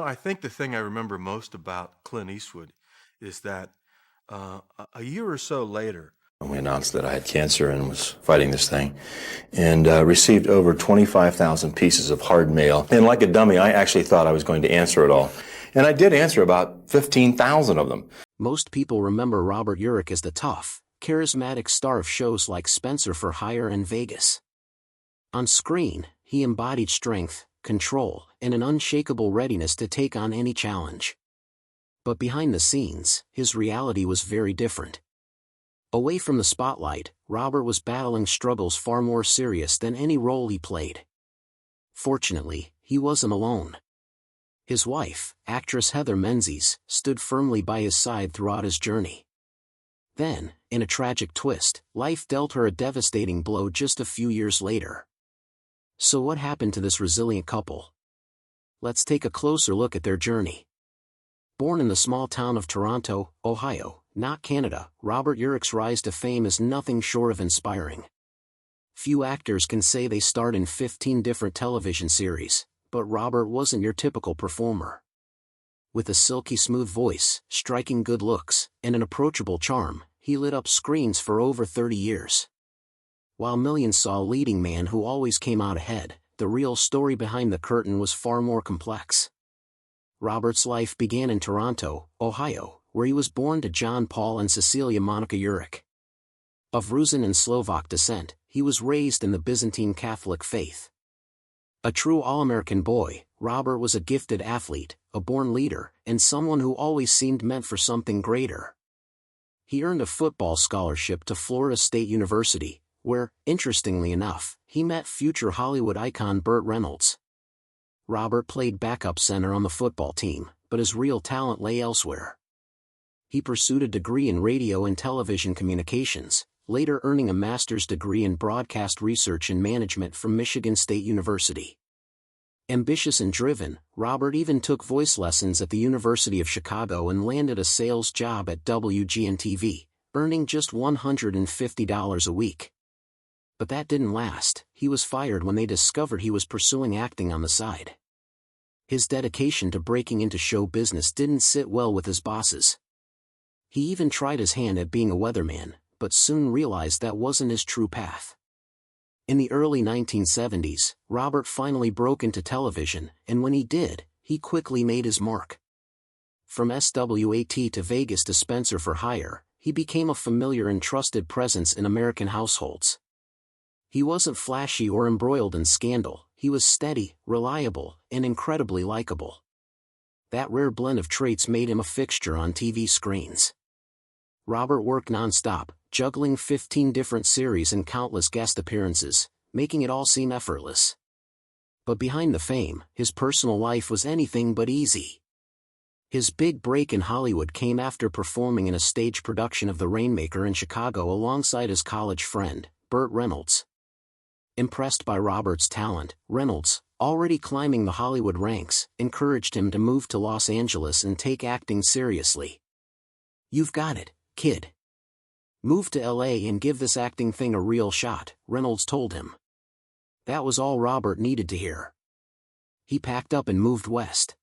I think the thing I remember most about Clint Eastwood is that a year or so later, we announced that I had cancer and was fighting this thing, and received over 25,000 pieces of hard mail. And like a dummy, I actually thought I was going to answer it all. And I did answer about 15,000 of them. Most people remember Robert Urich as the tough, charismatic star of shows like Spenser for Hire and Vegas. On screen, he embodied strength, control, and an unshakable readiness to take on any challenge. But behind the scenes, his reality was very different. Away from the spotlight, Robert was battling struggles far more serious than any role he played. Fortunately, he wasn't alone. His wife, actress Heather Menzies, stood firmly by his side throughout his journey. Then, in a tragic twist, life dealt her a devastating blow just a few years later. So what happened to this resilient couple? Let's take a closer look at their journey. Born in the small town of Toronto, Ohio, not Canada, Robert Urich's rise to fame is nothing short of inspiring. Few actors can say they starred in 15 different television series, but Robert wasn't your typical performer. With a silky smooth voice, striking good looks, and an approachable charm, he lit up screens for over 30 years. While millions saw a leading man who always came out ahead, the real story behind the curtain was far more complex. Robert's life began in Toronto, Ohio, where he was born to John Paul and Cecilia Monica Urich. Of Rusin and Slovak descent, he was raised in the Byzantine Catholic faith. A true all-American boy, Robert was a gifted athlete, a born leader, and someone who always seemed meant for something greater. He earned a football scholarship to Florida State University, where, interestingly enough, he met future Hollywood icon Burt Reynolds. Robert played backup center on the football team, but his real talent lay elsewhere. He pursued a degree in radio and television communications, later earning a master's degree in broadcast research and management from Michigan State University. Ambitious and driven, Robert even took voice lessons at the University of Chicago and landed a sales job at WGN-TV, earning just $150 a week. But that didn't last. He was fired when they discovered he was pursuing acting on the side. His dedication to breaking into show business didn't sit well with his bosses. He even tried his hand at being a weatherman, but soon realized that wasn't his true path. In the early 1970s, Robert finally broke into television, and when he did, he quickly made his mark. From S.W.A.T. to Vegas to Spenser for Hire, he became a familiar and trusted presence in American households. He wasn't flashy or embroiled in scandal, he was steady, reliable, and incredibly likable. That rare blend of traits made him a fixture on TV screens. Robert worked non-stop, juggling 15 different series and countless guest appearances, making it all seem effortless. But behind the fame, his personal life was anything but easy. His big break in Hollywood came after performing in a stage production of The Rainmaker in Chicago alongside his college friend, Burt Reynolds. Impressed by Robert's talent, Reynolds, already climbing the Hollywood ranks, encouraged him to move to Los Angeles and take acting seriously. "You've got it, kid. Move to LA and give this acting thing a real shot," Reynolds told him. That was all Robert needed to hear. He packed up and moved west.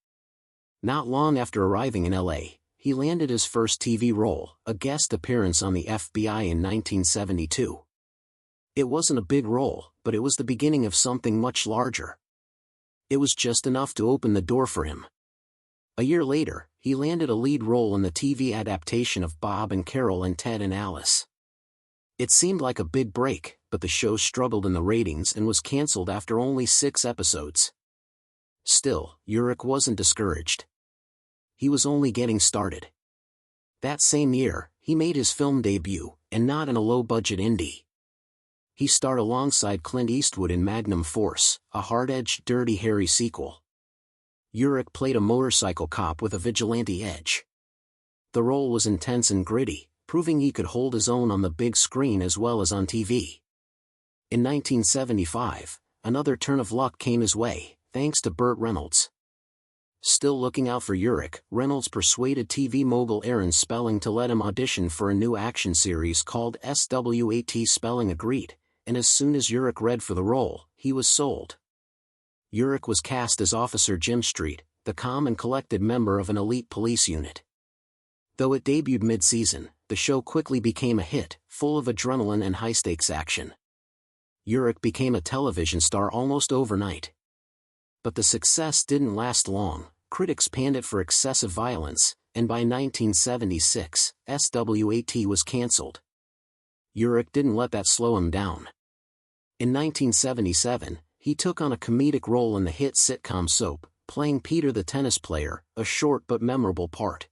Not long after arriving in LA, he landed his first TV role, a guest appearance on the FBI in 1972. It wasn't a big role, but it was the beginning of something much larger. It was just enough to open the door for him. A year later, he landed a lead role in the TV adaptation of Bob and Carol and Ted and Alice. It seemed like a big break, but the show struggled in the ratings and was canceled after only 6 episodes. Still, Urich wasn't discouraged. He was only getting started. That same year, he made his film debut, and not in a low-budget indie. He starred alongside Clint Eastwood in Magnum Force, a hard-edged Dirty Harry sequel. Urich played a motorcycle cop with a vigilante edge. The role was intense and gritty, proving he could hold his own on the big screen as well as on TV. In 1975, another turn of luck came his way, thanks to Burt Reynolds. Still looking out for Urich, Reynolds persuaded TV mogul Aaron Spelling to let him audition for a new action series called S.W.A.T. Spelling agreed, and as soon as Urich read for the role, he was sold. Urich was cast as Officer Jim Street, the calm and collected member of an elite police unit. Though it debuted mid-season, the show quickly became a hit, full of adrenaline and high-stakes action. Urich became a television star almost overnight. But the success didn't last long. Critics panned it for excessive violence, and by 1976, S.W.A.T. was cancelled. Urich didn't let that slow him down. In 1977, he took on a comedic role in the hit sitcom Soap, playing Peter the tennis player, a short but memorable part.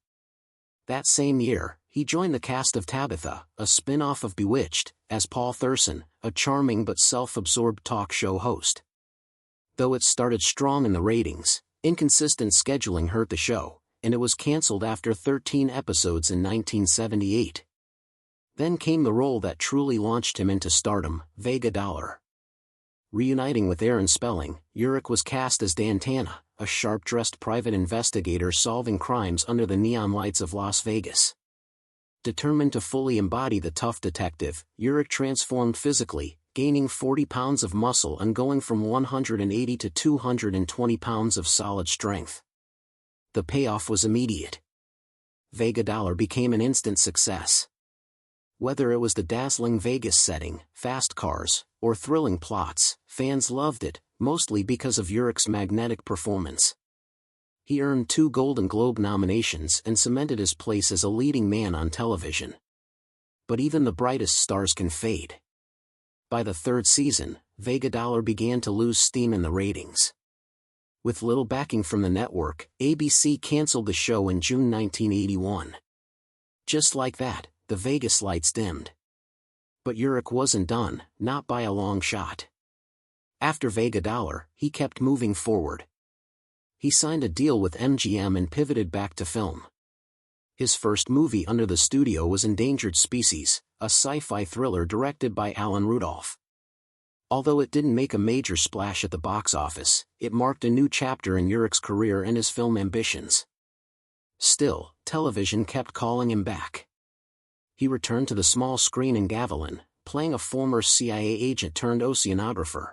That same year, he joined the cast of Tabitha, a spin-off of Bewitched, as Paul Thurston, a charming but self-absorbed talk show host. Though it started strong in the ratings, inconsistent scheduling hurt the show, and it was cancelled after 13 episodes in 1978. Then came the role that truly launched him into stardom, Vega. Reuniting with Aaron Spelling, Urich was cast as Dantana, a sharp-dressed private investigator solving crimes under the neon lights of Las Vegas. Determined to fully embody the tough detective, Urich transformed physically, gaining 40 pounds of muscle and going from 180 to 220 pounds of solid strength. The payoff was immediate. Vega became an instant success. Whether it was the dazzling Vegas setting, fast cars, or thrilling plots, fans loved it, mostly because of Urich's magnetic performance. He earned 2 Golden Globe nominations and cemented his place as a leading man on television. But even the brightest stars can fade. By the 3rd season, Vega began to lose steam in the ratings. With little backing from the network, ABC canceled the show in June 1981. Just like that, the Vegas lights dimmed. But Urich wasn't done, not by a long shot. After Vega, he kept moving forward. He signed a deal with MGM and pivoted back to film. His first movie under the studio was Endangered Species, a sci-fi thriller directed by Alan Rudolph. Although it didn't make a major splash at the box office, it marked a new chapter in Urich's career and his film ambitions. Still, television kept calling him back. He returned to the small screen in Gavilan, playing a former CIA agent turned oceanographer.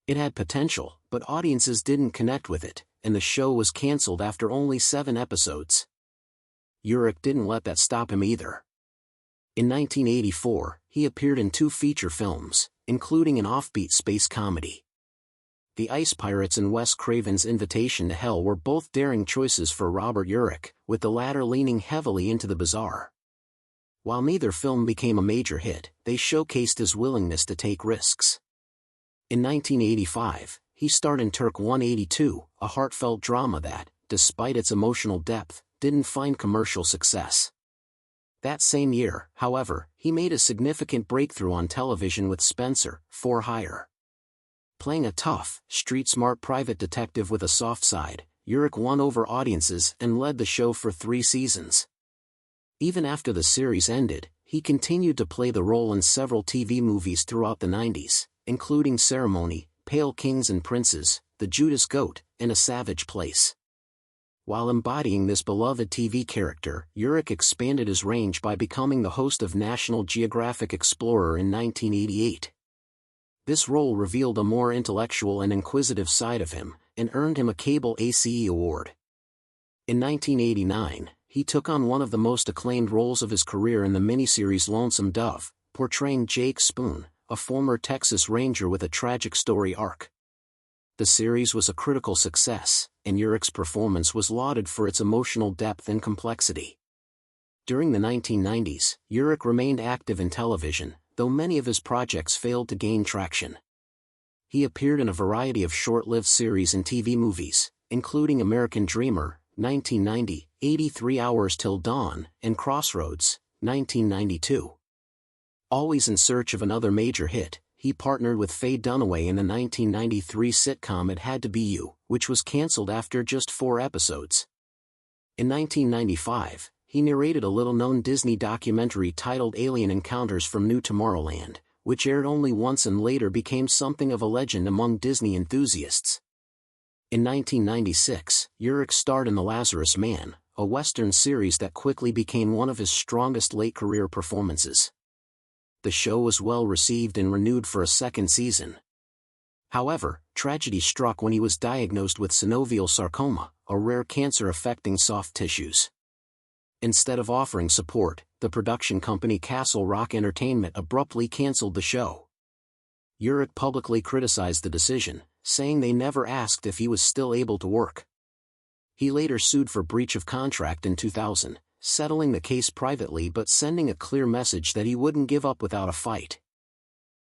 It had potential, but audiences didn't connect with it, and the show was cancelled after only 7 episodes. Urich didn't let that stop him either. In 1984, he appeared in 2 feature films, including an offbeat space comedy. The Ice Pirates and Wes Craven's Invitation to Hell were both daring choices for Robert Urich, with the latter leaning heavily into the bizarre. While neither film became a major hit, they showcased his willingness to take risks. In 1985, he starred in Turk 182, a heartfelt drama that, despite its emotional depth, didn't find commercial success. That same year, however, he made a significant breakthrough on television with Spenser, For Hire. Playing a tough, street-smart private detective with a soft side, Urich won over audiences and led the show for 3 seasons. Even after the series ended, he continued to play the role in several TV movies throughout the 90s, including Ceremony, Pale Kings and Princes, The Judas Goat, and A Savage Place. While embodying this beloved TV character, Urich expanded his range by becoming the host of National Geographic Explorer in 1988. This role revealed a more intellectual and inquisitive side of him, and earned him a Cable ACE Award. In 1989, he took on one of the most acclaimed roles of his career in the miniseries Lonesome Dove, portraying Jake Spoon, a former Texas Ranger with a tragic story arc. The series was a critical success, and Urich's performance was lauded for its emotional depth and complexity. During the 1990s, Urich remained active in television, though many of his projects failed to gain traction. He appeared in a variety of short-lived series and TV movies, including American Dreamer, 1990, 83 Hours Till Dawn, and Crossroads, 1992. Always in search of another major hit, he partnered with Faye Dunaway in the 1993 sitcom It Had to Be You, which was cancelled after just 4 episodes. In 1995, he narrated a little-known Disney documentary titled Alien Encounters from New Tomorrowland, which aired only once and later became something of a legend among Disney enthusiasts. In 1996, Urich starred in The Lazarus Man, a Western series that quickly became one of his strongest late-career performances. The show was well received and renewed for a 2nd season. However, tragedy struck when he was diagnosed with synovial sarcoma, a rare cancer affecting soft tissues. Instead of offering support, the production company Castle Rock Entertainment abruptly canceled the show. Urich publicly criticized the decision, saying they never asked if he was still able to work. He later sued for breach of contract in 2000, settling the case privately but sending a clear message that he wouldn't give up without a fight.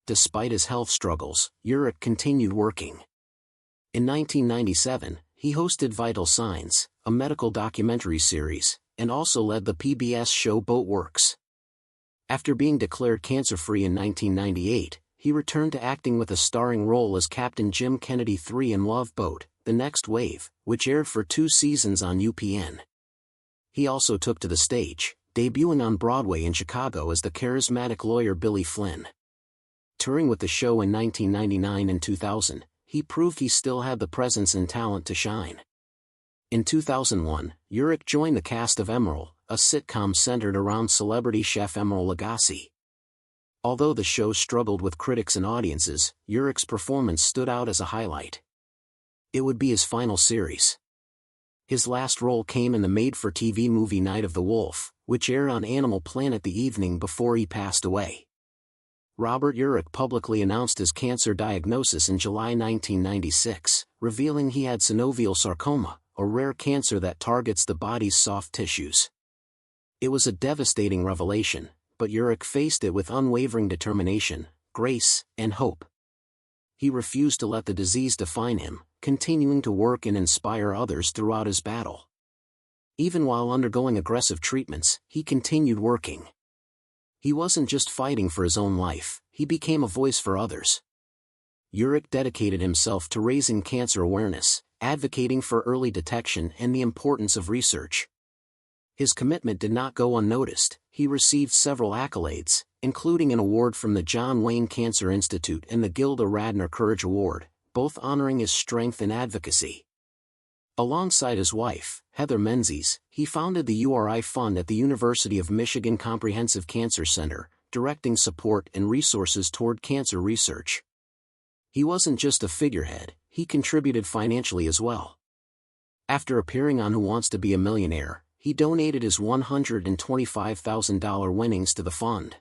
Despite his health struggles, Urich continued working. In 1997, he hosted Vital Signs, a medical documentary series, and also led the PBS show Boat Works. After being declared cancer-free in 1998, he returned to acting with a starring role as Captain Jim Kennedy III in Love Boat, The Next Wave, which aired for 2 seasons on UPN. He also took to the stage, debuting on Broadway in Chicago as the charismatic lawyer Billy Flynn. Touring with the show in 1999 and 2000, he proved he still had the presence and talent to shine. In 2001, Urich joined the cast of Emeril, a sitcom centered around celebrity chef Emeril Lagasse. Although the show struggled with critics and audiences, Urich's performance stood out as a highlight. It would be his final series. His last role came in the made-for-TV movie Night of the Wolf, which aired on Animal Planet the evening before he passed away. Robert Urich publicly announced his cancer diagnosis in July 1996, revealing he had synovial sarcoma, a rare cancer that targets the body's soft tissues. It was a devastating revelation, but Urich faced it with unwavering determination, grace, and hope. He refused to let the disease define him, continuing to work and inspire others throughout his battle. Even while undergoing aggressive treatments, he continued working. He wasn't just fighting for his own life, he became a voice for others. Urich dedicated himself to raising cancer awareness, advocating for early detection and the importance of research. His commitment did not go unnoticed. He received several accolades, including an award from the John Wayne Cancer Institute and the Gilda Radner Courage Award, both honoring his strength and advocacy. Alongside his wife, Heather Menzies, he founded the URI Fund at the University of Michigan Comprehensive Cancer Center, directing support and resources toward cancer research. He wasn't just a figurehead, he contributed financially as well. After appearing on Who Wants to Be a Millionaire, he donated his $125,000 winnings to the fund.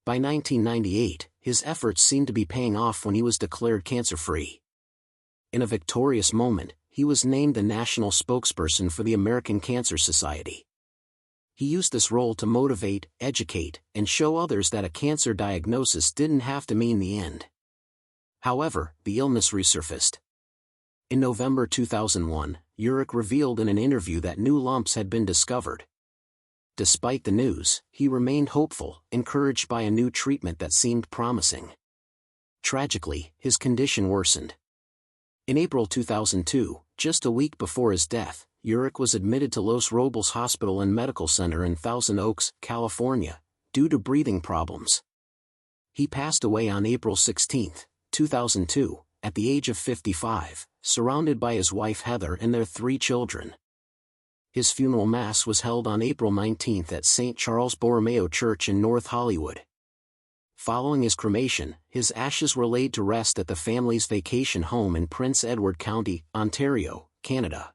By 1998, his efforts seemed to be paying off when he was declared cancer-free. In a victorious moment, he was named the national spokesperson for the American Cancer Society. He used this role to motivate, educate, and show others that a cancer diagnosis didn't have to mean the end. However, the illness resurfaced. In November 2001, Urich revealed in an interview that new lumps had been discovered. Despite the news, he remained hopeful, encouraged by a new treatment that seemed promising. Tragically, his condition worsened. In April 2002, just a week before his death, Urich was admitted to Los Robles Hospital and Medical Center in Thousand Oaks, California, due to breathing problems. He passed away on April 16, 2002, at the age of 55, surrounded by his wife Heather and their 3 children. His funeral mass was held on April 19 at St. Charles Borromeo Church in North Hollywood. Following his cremation, his ashes were laid to rest at the family's vacation home in Prince Edward County, Ontario, Canada.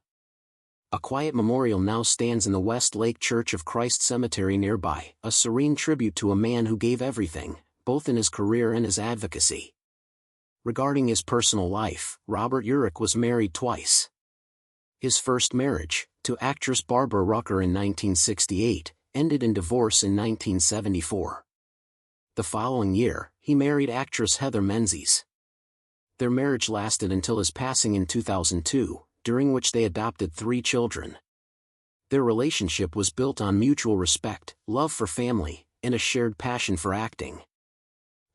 A quiet memorial now stands in the West Lake Church of Christ Cemetery nearby, a serene tribute to a man who gave everything, both in his career and his advocacy. Regarding his personal life, Robert Urich was married twice. His first marriage, to actress Barbara Rucker in 1968, ended in divorce in 1974. The following year, he married actress Heather Menzies. Their marriage lasted until his passing in 2002, during which they adopted 3 children. Their relationship was built on mutual respect, love for family, and a shared passion for acting.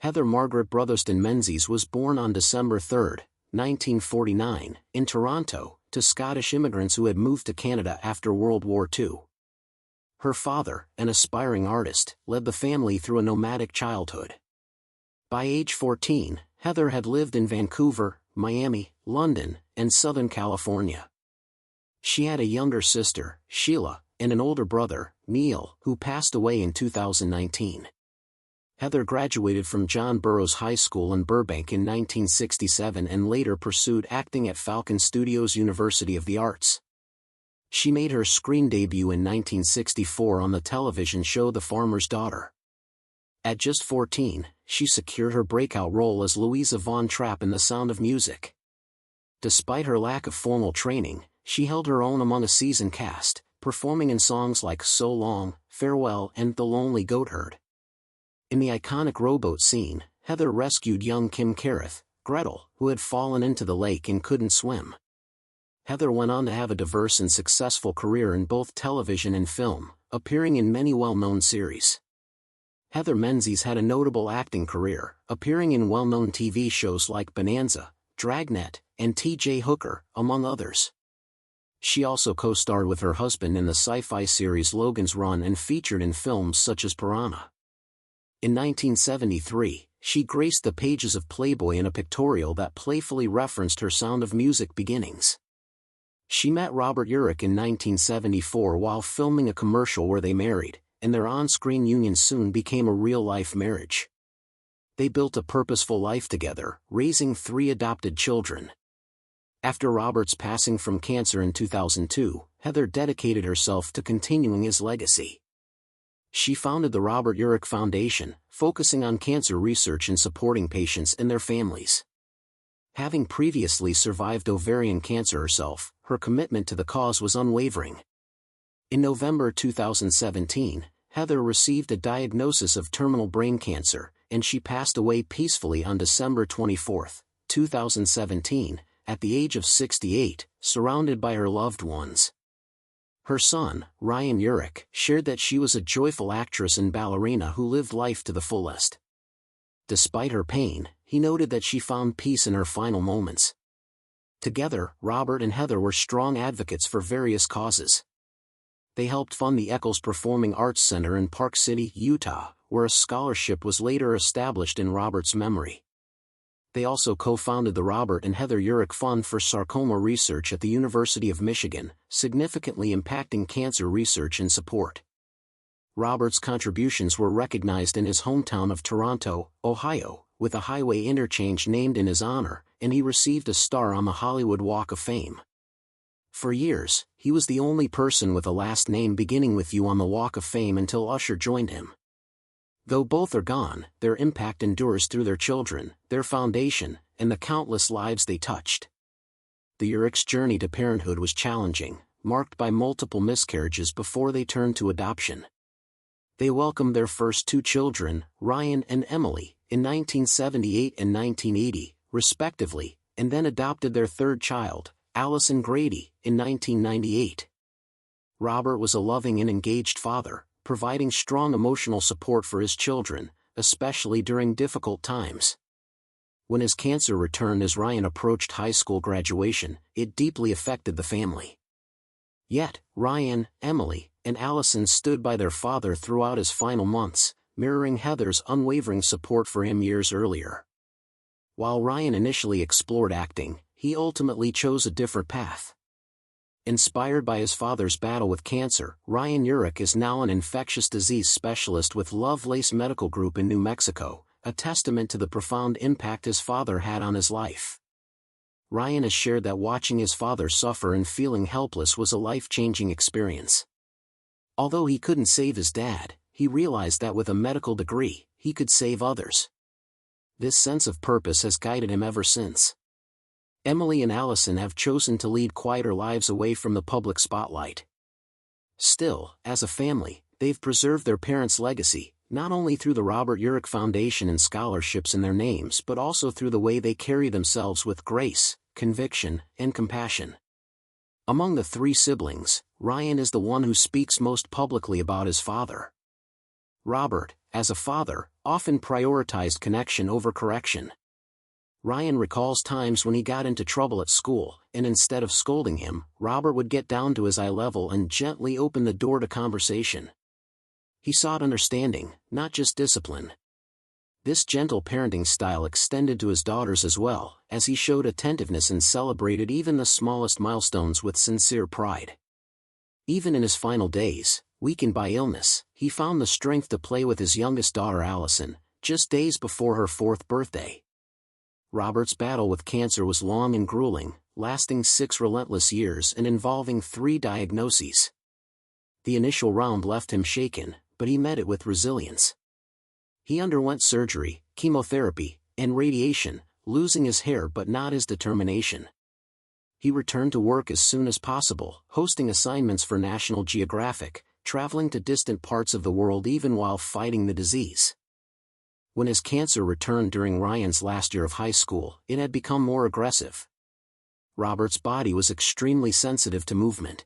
Heather Margaret Brotherston Menzies was born on December 3, 1949, in Toronto, to Scottish immigrants who had moved to Canada after World War II. Her father, an aspiring artist, led the family through a nomadic childhood. By age 14, Heather had lived in Vancouver, Miami, London, and Southern California. She had a younger sister, Sheila, and an older brother, Neil, who passed away in 2019. Heather graduated from John Burroughs High School in Burbank in 1967 and later pursued acting at Falcon Studios University of the Arts. She made her screen debut in 1964 on the television show The Farmer's Daughter. At just 14, she secured her breakout role as Louisa Von Trapp in The Sound of Music. Despite her lack of formal training, she held her own among a seasoned cast, performing in songs like So Long, Farewell, and The Lonely Goatherd. In the iconic rowboat scene, Heather rescued young Kim Carruth, Gretel, who had fallen into the lake and couldn't swim. Heather went on to have a diverse and successful career in both television and film, appearing in many well-known series. Heather Menzies had a notable acting career, appearing in well-known TV shows like Bonanza, Dragnet, and T.J. Hooker, among others. She also co-starred with her husband in the sci-fi series Logan's Run and featured in films such as Piranha. In 1973, she graced the pages of Playboy in a pictorial that playfully referenced her Sound of Music beginnings. She met Robert Urich in 1974 while filming a commercial where they married, and their on-screen union soon became a real-life marriage. They built a purposeful life together, raising 3 adopted children. After Robert's passing from cancer in 2002, Heather dedicated herself to continuing his legacy. She founded the Robert Urich Foundation, focusing on cancer research and supporting patients and their families. Having previously survived ovarian cancer herself, her commitment to the cause was unwavering. In November 2017, Heather received a diagnosis of terminal brain cancer, and she passed away peacefully on December 24, 2017, at the age of 68, surrounded by her loved ones. Her son, Ryan Urich, shared that she was a joyful actress and ballerina who lived life to the fullest. Despite her pain, he noted that she found peace in her final moments. Together, Robert and Heather were strong advocates for various causes. They helped fund the Eccles Performing Arts Center in Park City, Utah, where a scholarship was later established in Robert's memory. They also co-founded the Robert and Heather Urich Fund for Sarcoma Research at the University of Michigan, significantly impacting cancer research and support. Robert's contributions were recognized in his hometown of Toronto, Ohio, with a highway interchange named in his honor, and he received a star on the Hollywood Walk of Fame. For years, he was the only person with a last name beginning with U on the Walk of Fame until Usher joined him. Though both are gone, their impact endures through their children, their foundation, and the countless lives they touched. The Urich's journey to parenthood was challenging, marked by multiple miscarriages before they turned to adoption. They welcomed their first 2 children, Ryan and Emily, in 1978 and 1980, respectively, and then adopted their 3rd child, Allison Grady, in 1998. Robert was a loving and engaged father, providing strong emotional support for his children, especially during difficult times. When his cancer returned as Ryan approached high school graduation, it deeply affected the family. Yet, Ryan, Emily, and Allison stood by their father throughout his final months, mirroring Heather's unwavering support for him years earlier. While Ryan initially explored acting, he ultimately chose a different path. Inspired by his father's battle with cancer, Ryan Urich is now an infectious disease specialist with Lovelace Medical Group in New Mexico, a testament to the profound impact his father had on his life. Ryan has shared that watching his father suffer and feeling helpless was a life-changing experience. Although he couldn't save his dad, he realized that with a medical degree, he could save others. This sense of purpose has guided him ever since. Emily and Allison have chosen to lead quieter lives away from the public spotlight. Still, as a family, they've preserved their parents' legacy, not only through the Robert Urich Foundation and scholarships in their names but also through the way they carry themselves with grace, conviction, and compassion. Among the 3 siblings, Ryan is the one who speaks most publicly about his father. Robert, as a father, often prioritized connection over correction. Ryan recalls times when he got into trouble at school, and instead of scolding him, Robert would get down to his eye level and gently open the door to conversation. He sought understanding, not just discipline. This gentle parenting style extended to his daughters as well, as he showed attentiveness and celebrated even the smallest milestones with sincere pride. Even in his final days, weakened by illness, he found the strength to play with his youngest daughter Allison, just days before her 4th birthday. Robert's battle with cancer was long and grueling, lasting 6 relentless years and involving 3 diagnoses. The initial round left him shaken, but he met it with resilience. He underwent surgery, chemotherapy, and radiation, losing his hair but not his determination. He returned to work as soon as possible, hosting assignments for National Geographic, traveling to distant parts of the world even while fighting the disease. When his cancer returned during Ryan's last year of high school, it had become more aggressive. Robert's body was extremely sensitive to movement.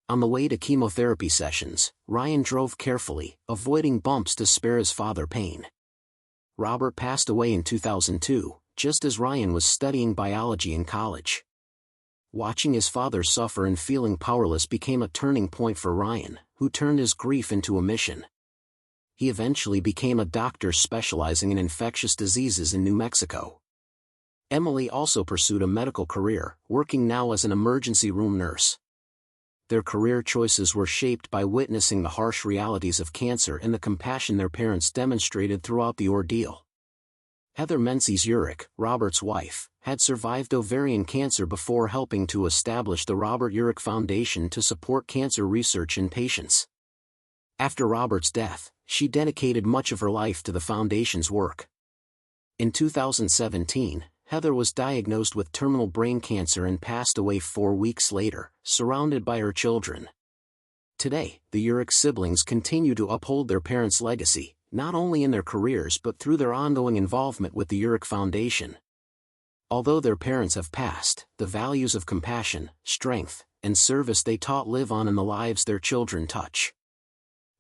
On the way to chemotherapy sessions, Ryan drove carefully, avoiding bumps to spare his father pain. Robert passed away in 2002, just as Ryan was studying biology in college. Watching his father suffer and feeling powerless became a turning point for Ryan, who turned his grief into a mission. He eventually became a doctor specializing in infectious diseases in New Mexico. Emily also pursued a medical career, working now as an emergency room nurse. Their career choices were shaped by witnessing the harsh realities of cancer and the compassion their parents demonstrated throughout the ordeal. Heather Menzies-Urich, Robert's wife, had survived ovarian cancer before helping to establish the Robert Urich Foundation to support cancer research in patients. After Robert's death, she dedicated much of her life to the foundation's work. In 2017, Heather was diagnosed with terminal brain cancer and passed away 4 weeks later, surrounded by her children. Today, the Urich siblings continue to uphold their parents' legacy, not only in their careers but through their ongoing involvement with the Urich Foundation. Although their parents have passed, the values of compassion, strength, and service they taught live on in the lives their children touch.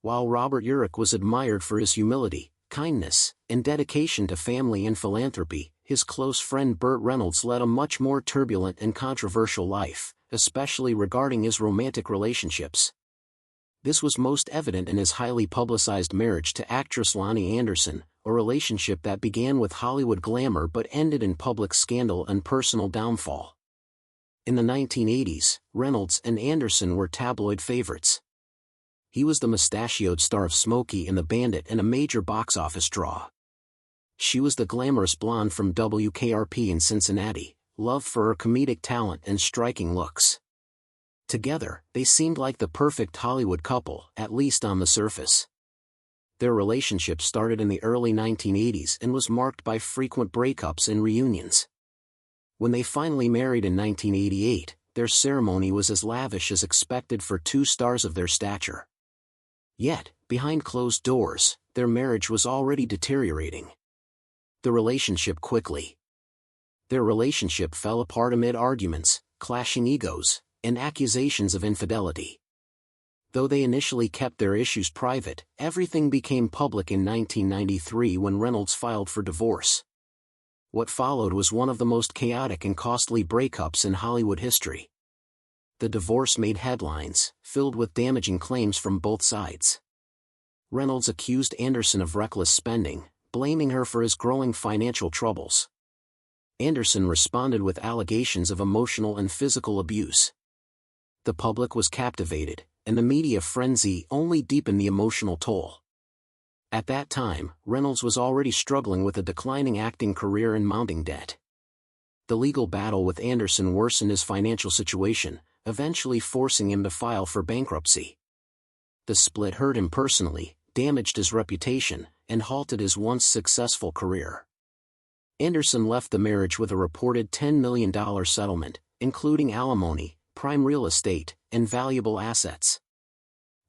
While Robert Urich was admired for his humility, kindness, and dedication to family and philanthropy, his close friend Burt Reynolds led a much more turbulent and controversial life, especially regarding his romantic relationships. This was most evident in his highly publicized marriage to actress Lonnie Anderson, a relationship that began with Hollywood glamour but ended in public scandal and personal downfall. In the 1980s, Reynolds and Anderson were tabloid favorites. He was the mustachioed star of Smokey and the Bandit and a major box office draw. She was the glamorous blonde from WKRP in Cincinnati, loved for her comedic talent and striking looks. Together, they seemed like the perfect Hollywood couple, at least on the surface. Their relationship started in the early 1980s and was marked by frequent breakups and reunions. When they finally married in 1988, their ceremony was as lavish as expected for 2 stars of their stature. Yet, behind closed doors, their marriage was already deteriorating. Their relationship fell apart amid arguments, clashing egos, and accusations of infidelity. Though they initially kept their issues private, everything became public in 1993 when Reynolds filed for divorce. What followed was one of the most chaotic and costly breakups in Hollywood history. The divorce made headlines, filled with damaging claims from both sides. Reynolds accused Anderson of reckless spending, blaming her for his growing financial troubles. Anderson responded with allegations of emotional and physical abuse. The public was captivated, and the media frenzy only deepened the emotional toll. At that time, Reynolds was already struggling with a declining acting career and mounting debt. The legal battle with Anderson worsened his financial situation, eventually forcing him to file for bankruptcy. The split hurt him personally, damaged his reputation, and halted his once successful career. Anderson left the marriage with a reported $10 million settlement, including alimony, prime real estate, and valuable assets.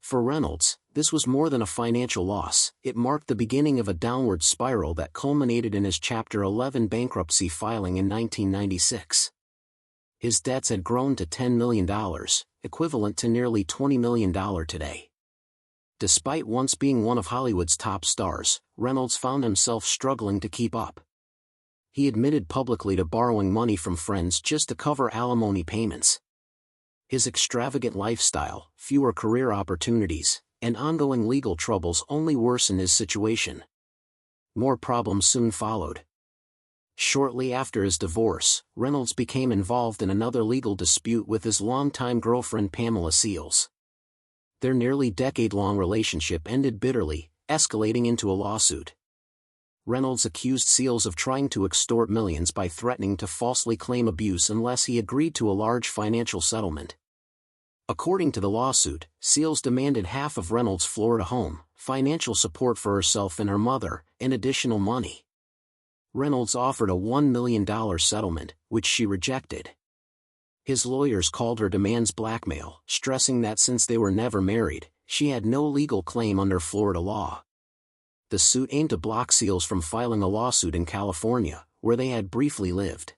For Reynolds, this was more than a financial loss, it marked the beginning of a downward spiral that culminated in his Chapter 11 bankruptcy filing in 1996. His debts had grown to $10 million, equivalent to nearly $20 million today. Despite once being one of Hollywood's top stars, Reynolds found himself struggling to keep up. He admitted publicly to borrowing money from friends just to cover alimony payments. His extravagant lifestyle, fewer career opportunities, and ongoing legal troubles only worsened his situation. More problems soon followed. Shortly after his divorce, Reynolds became involved in another legal dispute with his longtime girlfriend Pamela Seals. Their nearly decade-long relationship ended bitterly, escalating into a lawsuit. Reynolds accused Seals of trying to extort millions by threatening to falsely claim abuse unless he agreed to a large financial settlement. According to the lawsuit, Seals demanded half of Reynolds' Florida home, financial support for herself and her mother, and additional money. Reynolds offered a $1 million settlement, which she rejected. His lawyers called her demands blackmail, stressing that since they were never married, she had no legal claim under Florida law. The suit aimed to block Seals from filing a lawsuit in California, where they had briefly lived.